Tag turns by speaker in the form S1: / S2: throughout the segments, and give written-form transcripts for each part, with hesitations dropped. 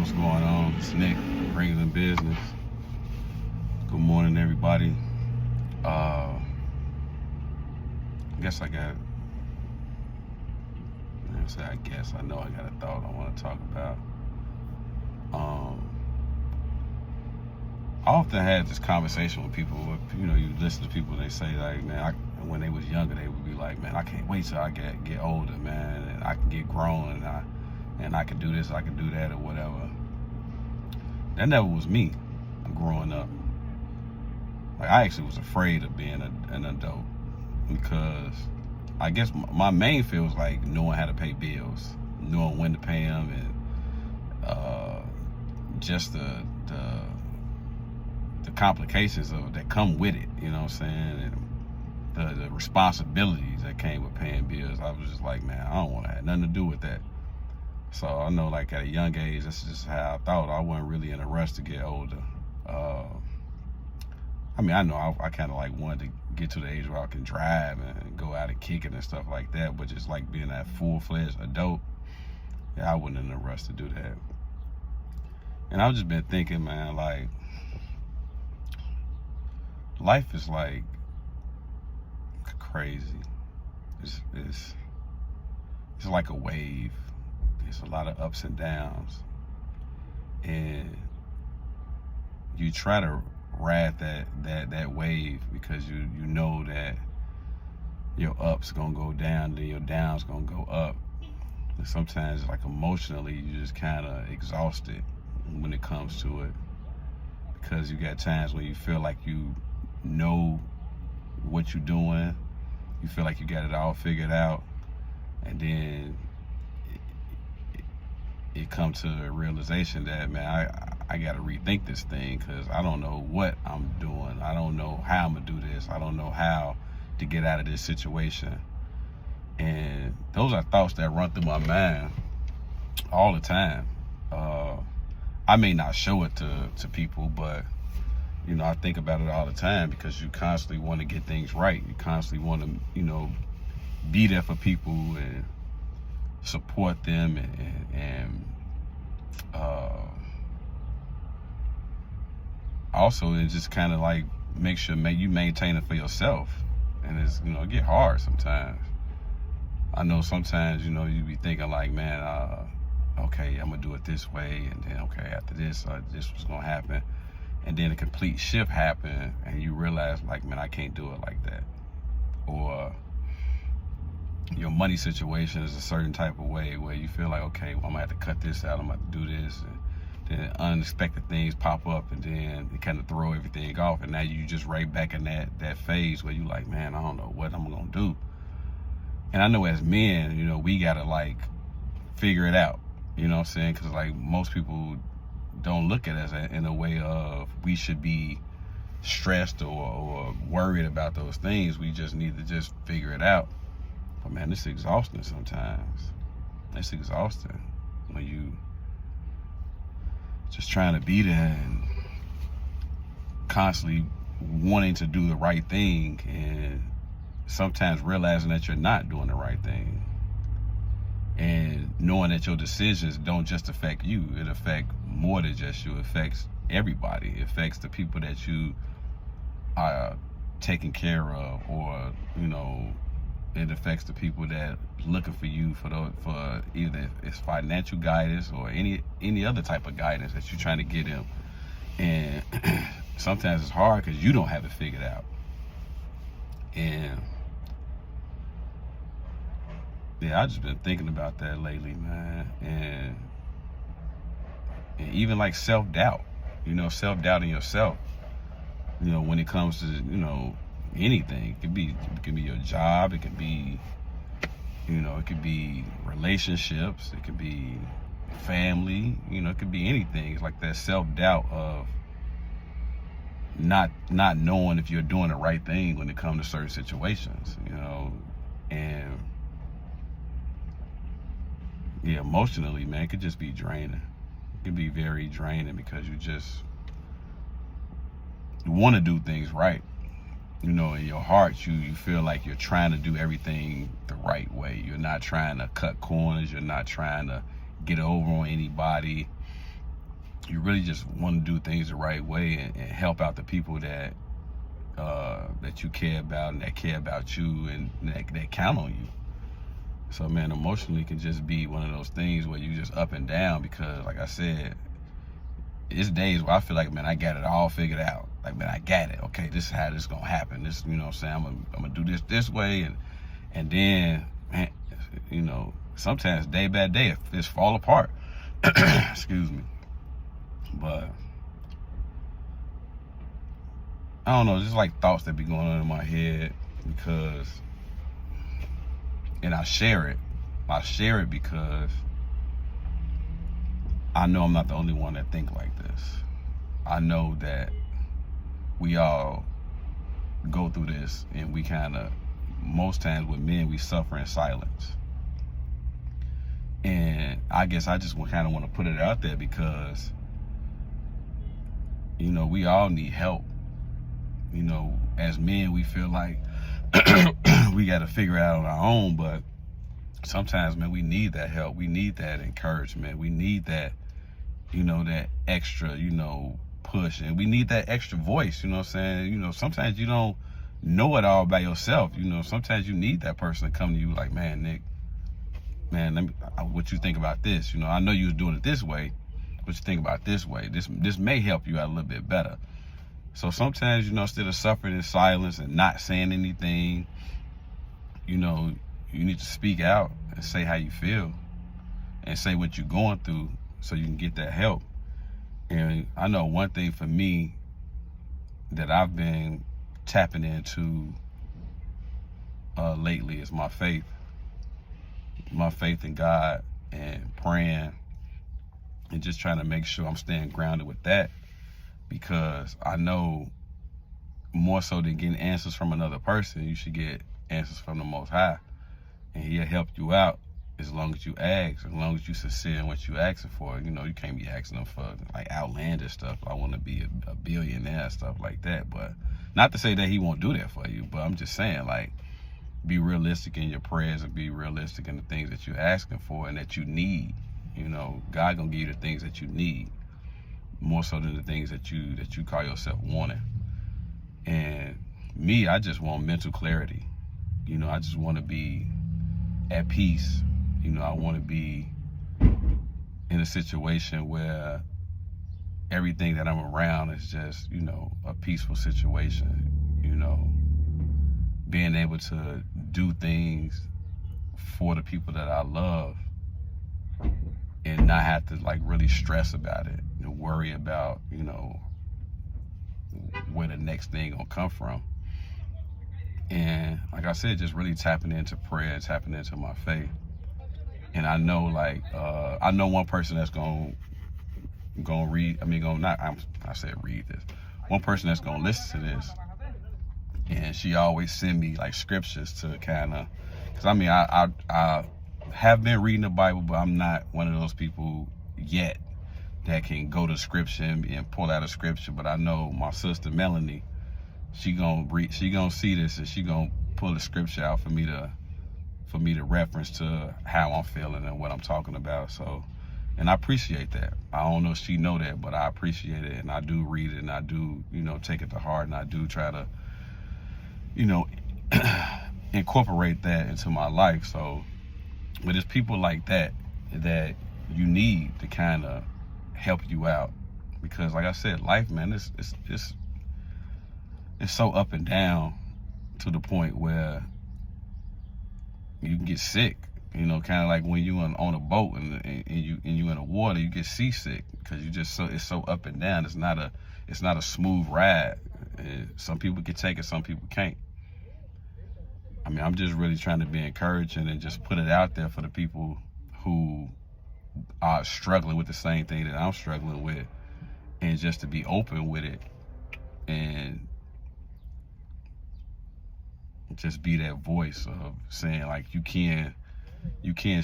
S1: What's going on? It's Nick, Rings in Business. Good morning, everybody. I guess I got, I know I got a thought I want to talk about. I often had this conversation with people, you listen to people, they say, like, man, when they was younger, they would be like, man, I can't wait till I get older, man, and I can get grown, and I can do this, I can do that, or whatever. That never was me growing up. Like, I actually was afraid of being an adult because I guess my main fear was like knowing how to pay bills, knowing when to pay them, and just the complications that come with it. You know what I'm saying? And the responsibilities that came with paying bills. I was just like, man, I don't want to have nothing to do with that. So I know, like, at a young age, that's just how I thought. I wasn't really in a rush to get older. I mean, I know I kind of like wanted to get to the age where I can drive and go out and kick it and stuff like that, but just like being that full-fledged adult, yeah, I wasn't in a rush to do that. And I've just been thinking, man, like, life is like crazy. It's like a wave. There's a lot of ups and downs, and you try to ride that wave because you know that your ups gonna go down, then your downs gonna go up. And sometimes, like, emotionally, you just kind of exhausted when it comes to it, because you got times when you feel like you know what you're doing, you feel like you got it all figured out, and then it comes to a realization that, man, I got to rethink this thing because I don't know what I'm doing. I don't know how I'm going to do this. I don't know how to get out of this situation. And those are thoughts that run through my mind all the time. I may not show it to people, but, I think about it all the time because you constantly want to get things right. You constantly want to, be there for people and support them and also it just kind of like make sure you maintain it for yourself. And it's, it get hard sometimes. I know sometimes, you be thinking like, man, okay, I'm gonna do it this way, and then okay, after this was gonna happen, and then a complete shift happened and you realize, like, man, I can't do it like that. Or your money situation is a certain type of way where you feel like, okay, well, I'm gonna have to cut this out, I'm gonna have to do this, and then unexpected things pop up, and then it kind of throw everything off, and now you just right back in that phase where you like, man, I don't know what I'm gonna do. And I know as men, we gotta like figure it out, you know what I'm saying? Because like most people don't look at us in a way of we should be stressed or worried about those things. We just need to just figure it out. But man, it's exhausting sometimes. It's exhausting when you just trying to be there and constantly wanting to do the right thing, and sometimes realizing that you're not doing the right thing, and knowing that your decisions don't just affect you. It affects more than just you. It affects everybody. It affects the people that you are taking care of, or it affects the people that looking for you for either it's financial guidance or any other type of guidance that you're trying to get them. And sometimes it's hard because you don't have it figured out. And yeah, I just been thinking about that lately, man. And even like self-doubt, self-doubting yourself, when it comes to, anything. It could be your job, it could be, it could be relationships, it could be family, it could be anything. It's like that self-doubt of not knowing if you're doing the right thing when it comes to certain situations, and yeah, emotionally, man, it could just be draining. It could be very draining because you just want to do things right. In your heart, you feel like you're trying to do everything the right way. You're not trying to cut corners. You're not trying to get over on anybody. you really just want to do things the right way and help out the people that that you care about and that care about you and that count on you. So man, emotionally can just be one of those things where you just up and down, because like I said, it's days where I feel like, man, I got it all figured out. Like, man, I got it. Okay, this is how this is gonna happen. This, you know what I'm saying, I'm gonna do this way, and then, man, you know, sometimes day by day it just fall apart. Excuse me. But I don't know, just like thoughts that be going on in my head, because, and I share it because I know I'm not the only one that think like this. I know that we all go through this, and we kind of, most times with men, we suffer in silence. And I guess I just kind of want to put it out there because, you know, we all need help. You know, as men, we feel like we got to figure it out on our own, but sometimes, man, we need that help. We need that encouragement. We need that, you know, that extra, you know, push, and we need that extra voice. You know what I'm saying? You know, sometimes you don't know it all by yourself. You know, sometimes you need that person to come to you like, man, Nick, man, let me, what you think about this? You know, I know you was doing it this way. What you think about this way? This may help you out a little bit better. So sometimes, you know, instead of suffering in silence and not saying anything, you know, you need to speak out and say how you feel and say what you're going through so you can get that help. And I know one thing for me that I've been tapping into lately is my faith in God, and praying and just trying to make sure I'm staying grounded with that, because I know more so than getting answers from another person, you should get answers from the Most High, and He'll help you out as long as you ask, as long as you sincere in what you asking for. You know, you can't be asking them for like outlandish stuff. I want to be a billionaire, stuff like that. But not to say that He won't do that for you, but I'm just saying, like, be realistic in your prayers and be realistic in the things that you're asking for and that you need. You know, God gonna give you the things that you need more so than the things that you call yourself wanting. And me, I just want mental clarity. You know, I just want to be at peace. You know, I want to be in a situation where everything that I'm around is just, you know, a peaceful situation. You know, being able to do things for the people that I love and not have to like really stress about it and worry about, you know, where the next thing gonna come from. And like I said, just really tapping into prayer, tapping into my faith. And I know, like, I know one person that's gonna read. I said read this. One person that's gonna listen to this, and she always send me like scriptures to kind of, because I mean, I have been reading the Bible, but I'm not one of those people yet that can go to scripture and pull out a scripture. But I know my sister Melanie, she gonna see this, and she gonna pull the scripture out for me to reference to how I'm feeling and what I'm talking about. So, and I appreciate that. I don't know if she know that, but I appreciate it, and I do read it, and I do, you know, take it to heart, and I do try to, you know, incorporate that into my life. So, but it's people like that you need to kind of help you out, because like I said, life, man, it's so up and down to the point where you can get sick. You know, kind of like when you on a boat and you in the water, you get seasick because it's so up and down. It's not a smooth ride. Some people can take it, some people can't. I mean, I'm just really trying to be encouraging and just put it out there for the people who are struggling with the same thing that I'm struggling with, and just to be open with it and just be that voice of saying, like, you can't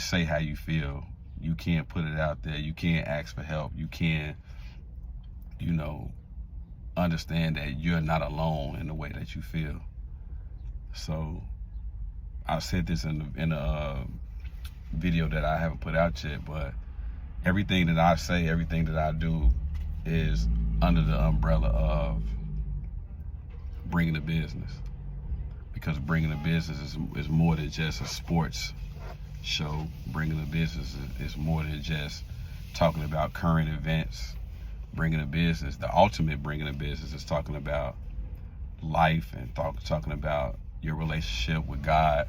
S1: say how you feel. You can't put it out there. You can't ask for help. You can't, you know, understand that you're not alone in the way that you feel. So I said this in a video that I haven't put out yet, but everything that I say, everything that I do, is under the umbrella of bringing a business, because bringing a business is more than just a sports show. Bringing a business is more than just talking about current events. Bringing a business, the ultimate bringing a business, is talking about life and talking about your relationship with God.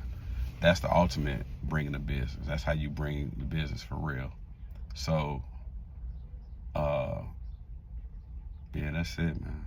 S1: That's the ultimate bringing a business. That's how you bring the business for real. So, yeah, that's it, man.